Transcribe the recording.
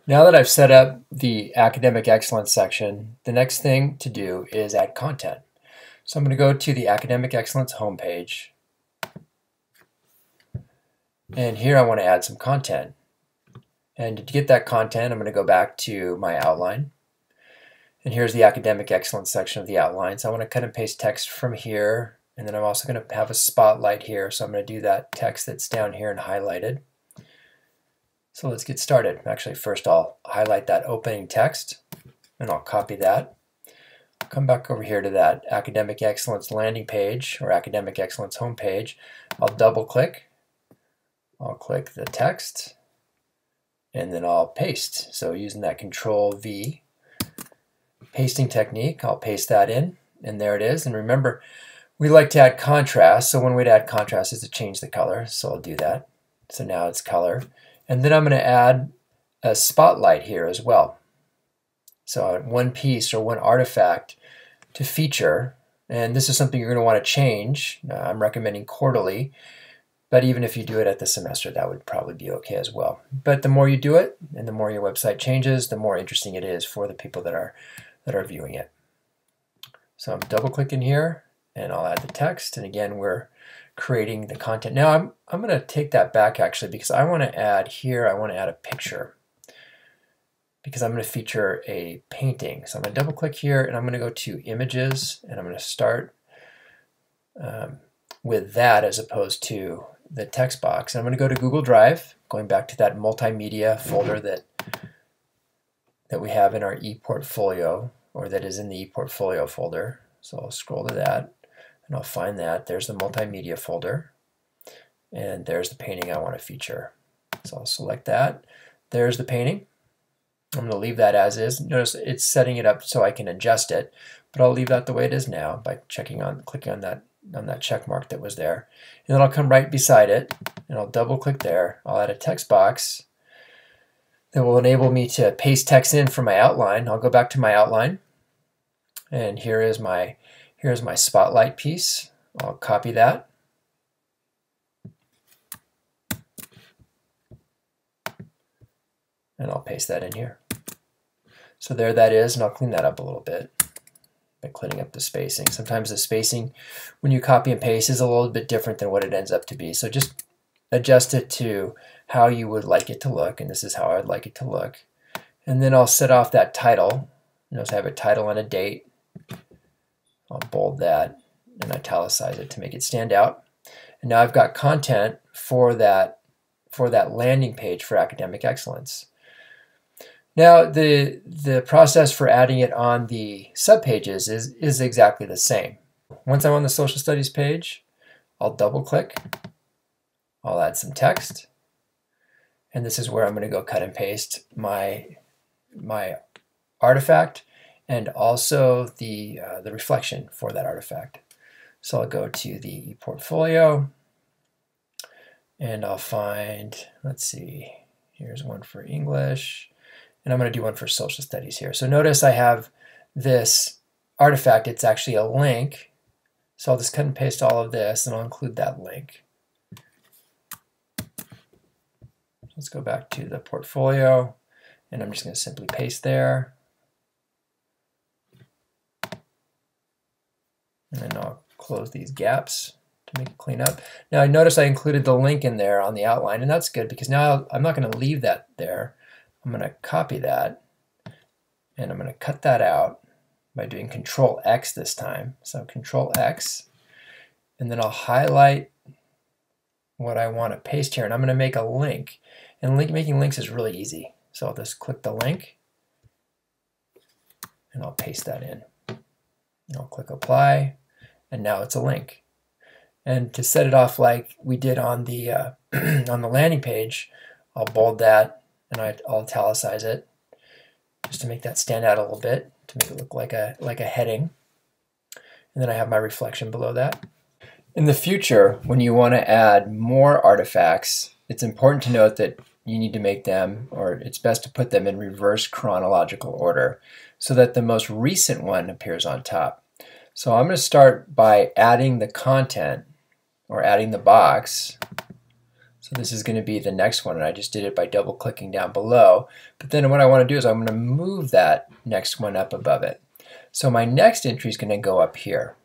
Now that I've set up the Academic Excellence section, the next thing to do is add content. So I'm going to go to the Academic Excellence homepage, and here I want to add some content. And to get that content, I'm going to go back to my outline. And here's the Academic Excellence section of the outline. So I want to cut and paste text from here, and then I'm also going to have a spotlight here. So I'm going to do that text that's down here and highlighted. So let's get started. Actually, first I'll highlight that opening text, and I'll copy that. I'll come back over here to that Academic Excellence landing page or Academic Excellence homepage. I'll double click. I'll click the text, and then I'll paste. So using that Control V pasting technique, I'll paste that in, and there it is. And remember, we like to add contrast. So one way to add contrast is to change the color. So I'll do that. So now it's color. And then I'm going to add a spotlight here as well. So one piece or one artifact to feature, and this is something you're going to want to change. I'm recommending quarterly, but even if you do it at the semester, that would probably be okay as well. But the more you do it, and the more your website changes, the more interesting it is for the people that are viewing it. So I'm double clicking here, and I'll add the text, and again we're creating the content. Now I'm going to take that back actually, because I want to add here, I want to add a picture, because I'm going to feature a painting. So I'm going to double click here, and I'm going to go to images, and I'm going to start with that as opposed to the text box. And I'm going to go to Google Drive, going back to that multimedia folder that we have in our ePortfolio, or that is in the ePortfolio folder. So I'll scroll to that, and I'll find that. There's the multimedia folder, and there's the painting I want to feature. So I'll select that. There's the painting. I'm going to leave that as is. Notice it's setting it up so I can adjust it, but I'll leave that the way it is now by clicking on that check mark that was there. And then I'll come right beside it, and I'll double click there. I'll add a text box that will enable me to paste text in from my outline. I'll go back to my outline, and here's my spotlight piece. I'll copy that. And I'll paste that in here. So there that is, and I'll clean that up a little bit by cleaning up the spacing. Sometimes the spacing when you copy and paste is a little bit different than what it ends up to be. So just adjust it to how you would like it to look, and this is how I'd like it to look. And then I'll set off that title. Notice I have a title and a date. I'll bold that and italicize it to make it stand out. And now I've got content for that landing page for Academic Excellence. Now the process for adding it on the subpages is exactly the same. Once I'm on the social studies page, I'll double click, I'll add some text, and this is where I'm going to go cut and paste my artifact and also the reflection for that artifact. So I'll go to the ePortfolio, and I'll find, let's see, here's one for English, and I'm going to do one for social studies here. So notice I have this artifact. It's actually a link. So I'll just cut and paste all of this, and I'll include that link. Let's go back to the portfolio, and I'm just going to simply paste there. And then I'll close these gaps to make it clean up. Now I notice I included the link in there on the outline, and that's good because now I'm not going to leave that there. I'm going to copy that, and I'm going to cut that out by doing Control X this time. So Control X, and then I'll highlight what I want to paste here, and I'm going to make a link. And making links is really easy. So I'll just click the link, and I'll paste that in. And I'll click Apply, and now it's a link. And to set it off like we did on the on the landing page, I'll bold that, and I'll italicize it just to make that stand out a little bit, to make it look like a heading. And then I have my reflection below that. In the future, when you want to add more artifacts, it's important to note that you need to make them, or it's best to put them in reverse chronological order so that the most recent one appears on top. So I'm going to start by adding the content, or adding the box. So this is going to be the next one, and I just did it by double clicking down below. But then what I want to do is I'm going to move that next one up above it. So my next entry is going to go up here.